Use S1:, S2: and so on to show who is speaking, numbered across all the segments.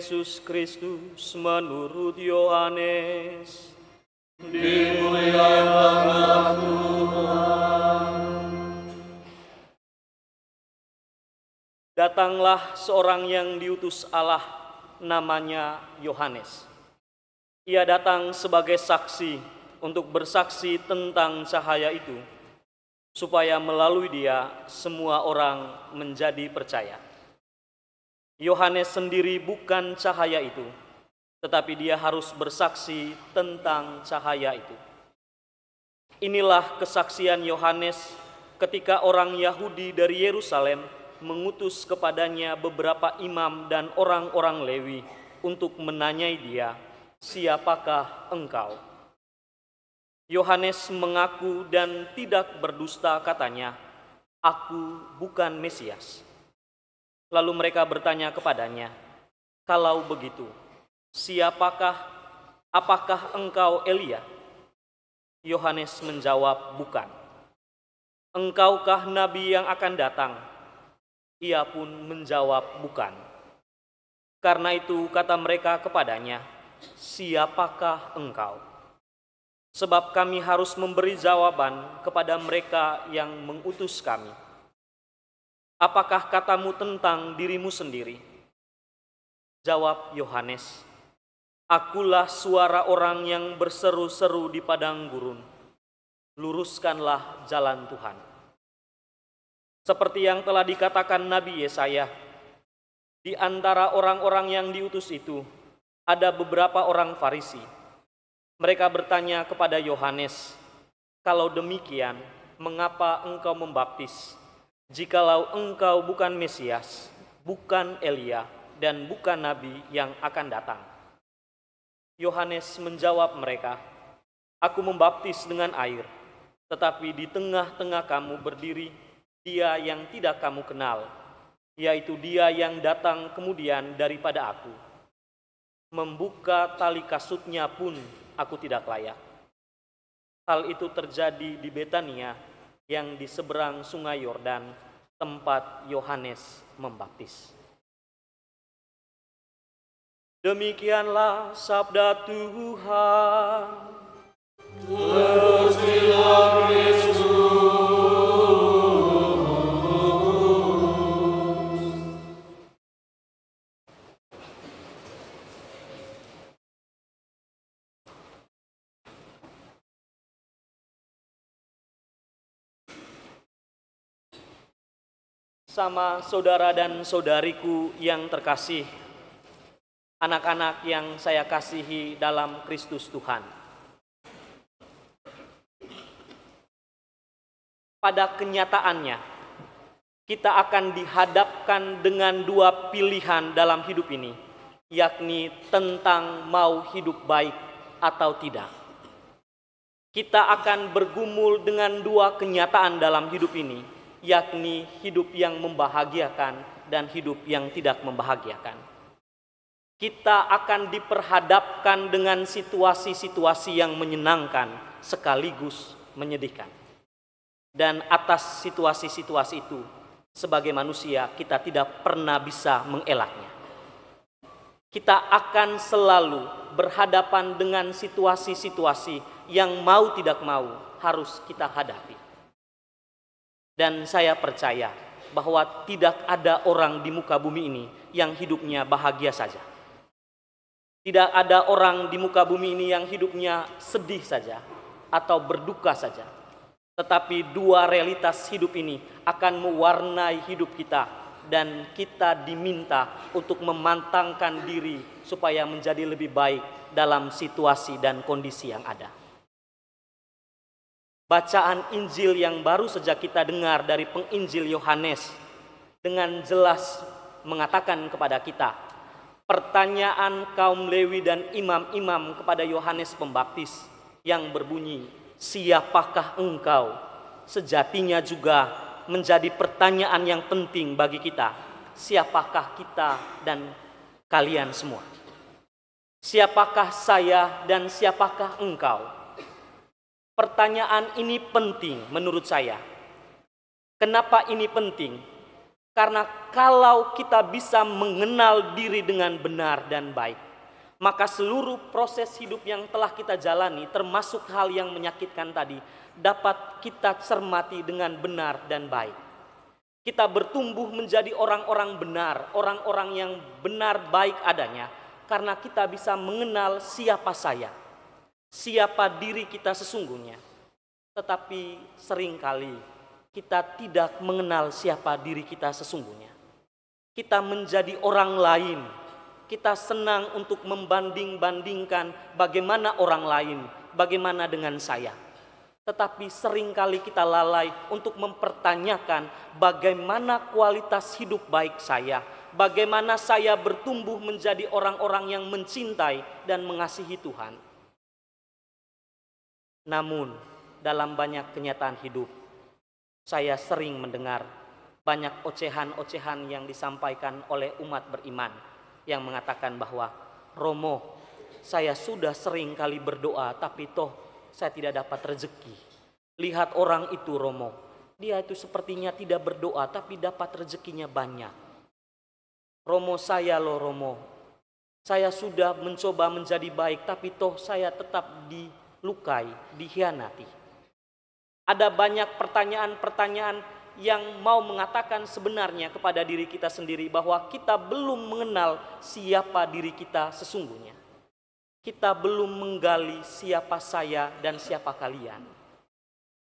S1: Yesus Kristus menurut Yohanes.
S2: Dimuliakanlah Tuhan.
S1: Datanglah seorang yang diutus Allah, namanya Yohanes. Ia datang sebagai saksi untuk bersaksi tentang cahaya itu, supaya melalui dia semua orang menjadi percaya. Yohanes sendiri bukan cahaya itu, tetapi dia harus bersaksi tentang cahaya itu. Inilah kesaksian Yohanes ketika orang Yahudi dari Yerusalem mengutus kepadanya beberapa imam dan orang-orang Lewi untuk menanyai dia, "Siapakah engkau?" Yohanes mengaku dan tidak berdusta, katanya, "Aku bukan Mesias." Lalu mereka bertanya kepadanya, "Kalau begitu, apakah engkau Elia?" Yohanes menjawab, "Bukan." "Engkaukah nabi yang akan datang?" Ia pun menjawab, "Bukan." Karena itu kata mereka kepadanya, "Siapakah engkau?" Sebab kami harus memberi jawaban kepada mereka yang mengutus kami. "Apakah katamu tentang dirimu sendiri?" Jawab Yohanes, "Akulah suara orang yang berseru-seru di padang gurun, luruskanlah jalan Tuhan." Seperti yang telah dikatakan Nabi Yesaya, di antara orang-orang yang diutus itu ada beberapa orang Farisi. Mereka bertanya kepada Yohanes, "Kalau demikian, mengapa engkau membaptis, jikalau engkau bukan Mesias, bukan Elia, dan bukan Nabi yang akan datang?" Yohanes menjawab mereka, "Aku membaptis dengan air, tetapi di tengah-tengah kamu berdiri Dia yang tidak kamu kenal, yaitu Dia yang datang kemudian daripada aku. Membuka tali kasutnya pun aku tidak layak." Hal itu terjadi di Betania yang di seberang sungai Yordan, tempat Yohanes membaptis. Demikianlah sabda Tuhan.
S2: Terpujilah Kristus.
S1: Sama saudara dan saudariku yang terkasih, anak-anak yang saya kasihi dalam Kristus Tuhan. Pada kenyataannya, kita akan dihadapkan dengan dua pilihan dalam hidup ini, yakni tentang mau hidup baik atau tidak. Kita akan bergumul dengan dua kenyataan dalam hidup ini, yakni hidup yang membahagiakan dan hidup yang tidak membahagiakan. Kita akan diperhadapkan dengan situasi-situasi yang menyenangkan sekaligus menyedihkan. Dan atas situasi-situasi itu, sebagai manusia kita tidak pernah bisa mengelaknya. Kita akan selalu berhadapan dengan situasi-situasi yang mau tidak mau harus kita hadapi. Dan saya percaya bahwa tidak ada orang di muka bumi ini yang hidupnya bahagia saja. Tidak ada orang di muka bumi ini yang hidupnya sedih saja atau berduka saja. Tetapi dua realitas hidup ini akan mewarnai hidup kita, dan kita diminta untuk memantangkan diri supaya menjadi lebih baik dalam situasi dan kondisi yang ada. Bacaan Injil yang baru saja kita dengar dari penginjil Yohanes dengan jelas mengatakan kepada kita, pertanyaan kaum Lewi dan imam-imam kepada Yohanes Pembaptis yang berbunyi, "Siapakah engkau?" sejatinya juga menjadi pertanyaan yang penting bagi kita. Siapakah kita dan kalian semua? Siapakah saya dan siapakah engkau? Pertanyaan ini penting menurut saya. Kenapa ini penting? Karena kalau kita bisa mengenal diri dengan benar dan baik, maka seluruh proses hidup yang telah kita jalani, termasuk hal yang menyakitkan tadi, dapat kita cermati dengan benar dan baik. Kita bertumbuh menjadi orang-orang benar, orang-orang yang benar baik adanya, karena kita bisa mengenal siapa saya, siapa diri kita sesungguhnya. Tetapi seringkali kita tidak mengenal siapa diri kita sesungguhnya. Kita menjadi orang lain. Kita senang untuk membanding-bandingkan bagaimana orang lain, bagaimana dengan saya. Tetapi seringkali kita lalai untuk mempertanyakan bagaimana kualitas hidup baik saya, bagaimana saya bertumbuh menjadi orang-orang yang mencintai dan mengasihi Tuhan. Namun, dalam banyak kenyataan hidup, saya sering mendengar banyak ocehan-ocehan yang disampaikan oleh umat beriman yang mengatakan bahwa, Romo, saya sudah sering kali berdoa tapi toh saya tidak dapat rezeki. Lihat orang itu, Romo, dia itu sepertinya tidak berdoa tapi dapat rezekinya banyak. Romo, saya loh Romo, saya sudah mencoba menjadi baik tapi toh saya tetap dilukai, dikhianati. Ada banyak pertanyaan-pertanyaan yang mau mengatakan sebenarnya kepada diri kita sendiri bahwa kita belum mengenal siapa diri kita sesungguhnya. Kita belum menggali siapa saya dan siapa kalian.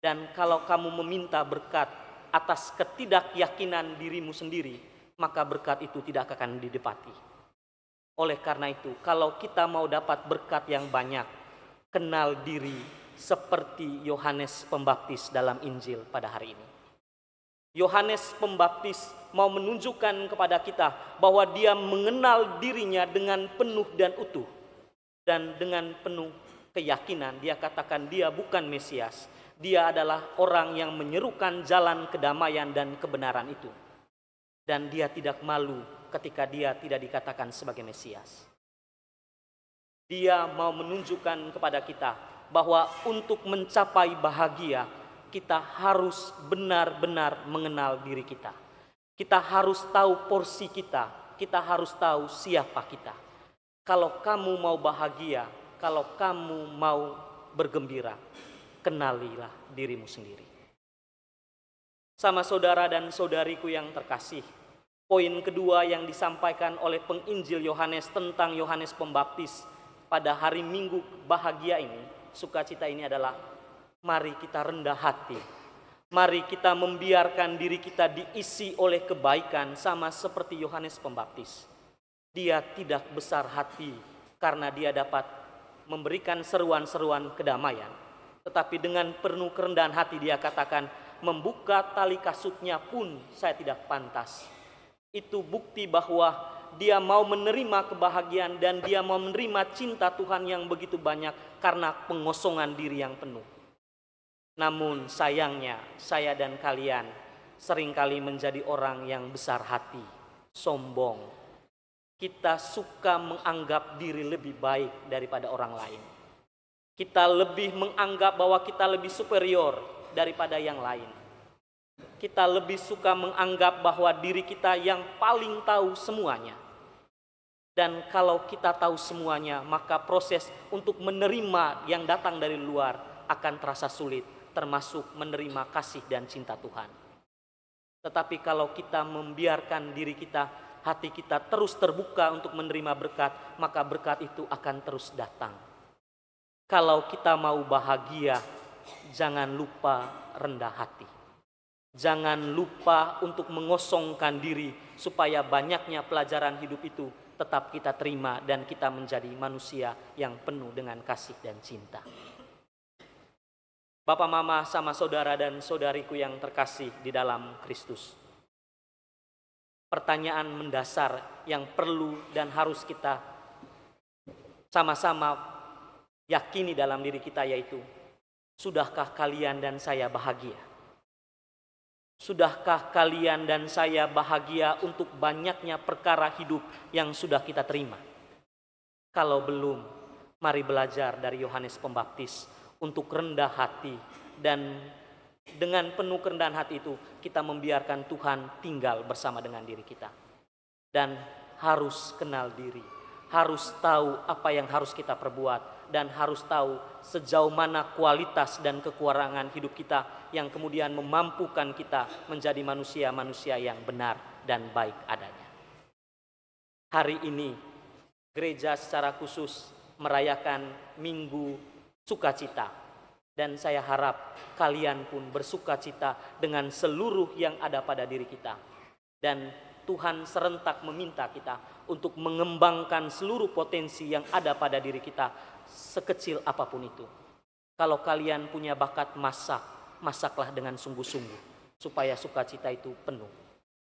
S1: Dan kalau kamu meminta berkat atas ketidakyakinan dirimu sendiri, maka berkat itu tidak akan didapati. Oleh karena itu, kalau kita mau dapat berkat yang banyak, kenal diri seperti Yohanes Pembaptis dalam Injil pada hari ini. Yohanes Pembaptis mau menunjukkan kepada kita bahwa dia mengenal dirinya dengan penuh dan utuh. Dan dengan penuh keyakinan dia katakan dia bukan Mesias. Dia adalah orang yang menyerukan jalan kedamaian dan kebenaran itu. Dan dia tidak malu ketika dia tidak dikatakan sebagai Mesias. Dia mau menunjukkan kepada kita bahwa untuk mencapai bahagia, kita harus benar-benar mengenal diri kita. Kita harus tahu porsi kita, kita harus tahu siapa kita. Kalau kamu mau bahagia, kalau kamu mau bergembira, kenalilah dirimu sendiri. Sama saudara dan saudariku yang terkasih, poin kedua yang disampaikan oleh penginjil Yohanes tentang Yohanes Pembaptis pada hari Minggu bahagia ini, sukacita ini adalah mari kita rendah hati. Mari kita membiarkan diri kita diisi oleh kebaikan sama seperti Yohanes Pembaptis. Dia tidak besar hati karena dia dapat memberikan seruan-seruan kedamaian. Tetapi dengan penuh kerendahan hati dia katakan, membuka tali kasutnya pun saya tidak pantas. Itu bukti bahwa dia mau menerima kebahagiaan dan dia mau menerima cinta Tuhan yang begitu banyak karena pengosongan diri yang penuh. Namun sayangnya saya dan kalian seringkali menjadi orang yang besar hati, sombong. Kita suka menganggap diri lebih baik daripada orang lain. Kita lebih menganggap bahwa kita lebih superior daripada yang lain. Kita lebih suka menganggap bahwa diri kita yang paling tahu semuanya. Dan kalau kita tahu semuanya, maka proses untuk menerima yang datang dari luar akan terasa sulit, termasuk menerima kasih dan cinta Tuhan. Tetapi kalau kita membiarkan diri kita, hati kita terus terbuka untuk menerima berkat, maka berkat itu akan terus datang. Kalau kita mau bahagia, jangan lupa rendah hati. Jangan lupa untuk mengosongkan diri supaya banyaknya pelajaran hidup itu tetap kita terima dan kita menjadi manusia yang penuh dengan kasih dan cinta. Bapak, Mama, sama saudara dan saudariku yang terkasih di dalam Kristus. Pertanyaan mendasar yang perlu dan harus kita sama-sama yakini dalam diri kita yaitu, sudahkah kalian dan saya bahagia? Sudahkah kalian dan saya bahagia untuk banyaknya perkara hidup yang sudah kita terima? Kalau belum, mari belajar dari Yohanes Pembaptis untuk rendah hati dan Dengan penuh kerendahan hati itu, kita membiarkan Tuhan tinggal bersama dengan diri kita. Dan harus kenal diri, harus tahu apa yang harus kita perbuat, dan harus tahu sejauh mana kualitas dan kekurangan hidup kita yang kemudian memampukan kita menjadi manusia-manusia yang benar dan baik adanya. Hari ini, gereja secara khusus merayakan Minggu Sukacita. Dan saya harap kalian pun bersukacita dengan seluruh yang ada pada diri kita. Dan Tuhan serentak meminta kita untuk mengembangkan seluruh potensi yang ada pada diri kita, sekecil apapun itu. Kalau kalian punya bakat masak, masaklah dengan sungguh-sungguh, supaya sukacita itu penuh.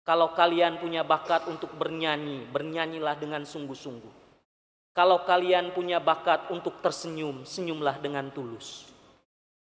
S1: Kalau kalian punya bakat untuk bernyanyi, bernyanyilah dengan sungguh-sungguh. Kalau kalian punya bakat untuk tersenyum, senyumlah dengan tulus.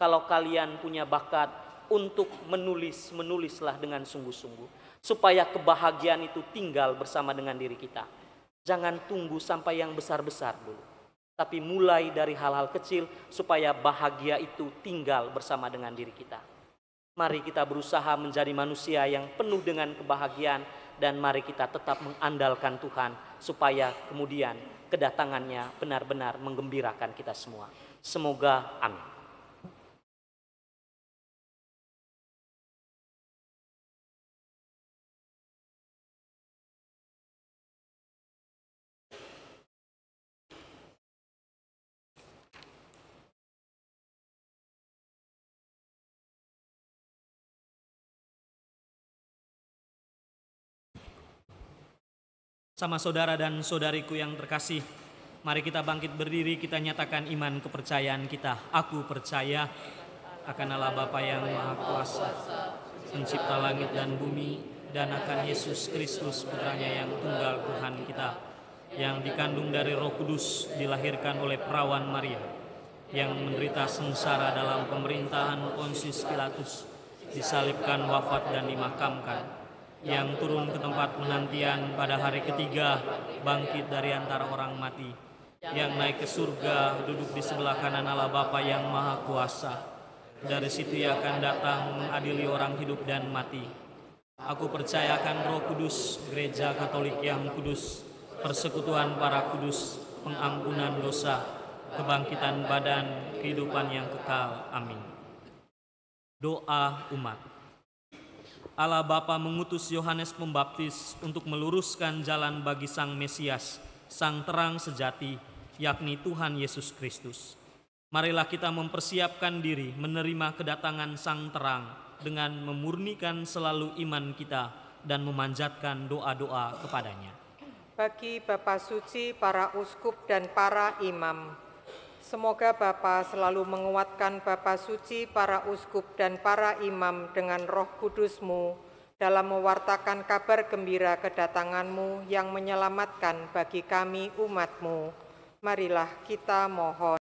S1: Kalau kalian punya bakat untuk menulis, menulislah dengan sungguh-sungguh. Supaya kebahagiaan itu tinggal bersama dengan diri kita. Jangan tunggu sampai yang besar-besar dulu. Tapi mulai dari hal-hal kecil supaya bahagia itu tinggal bersama dengan diri kita. Mari kita berusaha menjadi manusia yang penuh dengan kebahagiaan. Dan mari kita tetap mengandalkan Tuhan supaya kemudian kedatangannya benar-benar menggembirakan kita semua. Semoga amin.
S3: Sama saudara dan saudariku yang terkasih, mari kita bangkit berdiri, kita nyatakan iman kepercayaan kita. Aku percaya akan Allah Bapa yang Maha Kuasa, pencipta langit dan bumi, dan akan Yesus Kristus putranya yang tunggal Tuhan kita, yang dikandung dari Roh Kudus, dilahirkan oleh perawan Maria, yang menderita sengsara dalam pemerintahan Pontius Pilatus, disalibkan, wafat dan dimakamkan, yang turun ke tempat penantian pada hari ketiga, bangkit dari antara orang mati, yang naik ke surga, duduk di sebelah kanan Allah Bapa yang Maha Kuasa. Dari situ Ia akan datang mengadili orang hidup dan mati. Aku percayakan Roh Kudus, Gereja Katolik yang kudus, persekutuan para kudus, pengampunan dosa, kebangkitan badan, kehidupan yang kekal. Amin. Doa umat. Allah Bapa mengutus Yohanes Pembaptis untuk meluruskan jalan bagi Sang Mesias, Sang Terang sejati, yakni Tuhan Yesus Kristus. Marilah kita mempersiapkan diri menerima kedatangan Sang Terang dengan memurnikan selalu iman kita dan memanjatkan doa-doa kepadanya.
S4: Bagi Bapa Suci, para uskup dan para imam, semoga Bapa selalu menguatkan Bapa Suci, para uskup dan para imam dengan Roh Kudus-Mu dalam mewartakan kabar gembira kedatangan-Mu yang menyelamatkan bagi kami umat-Mu. Marilah kita mohon.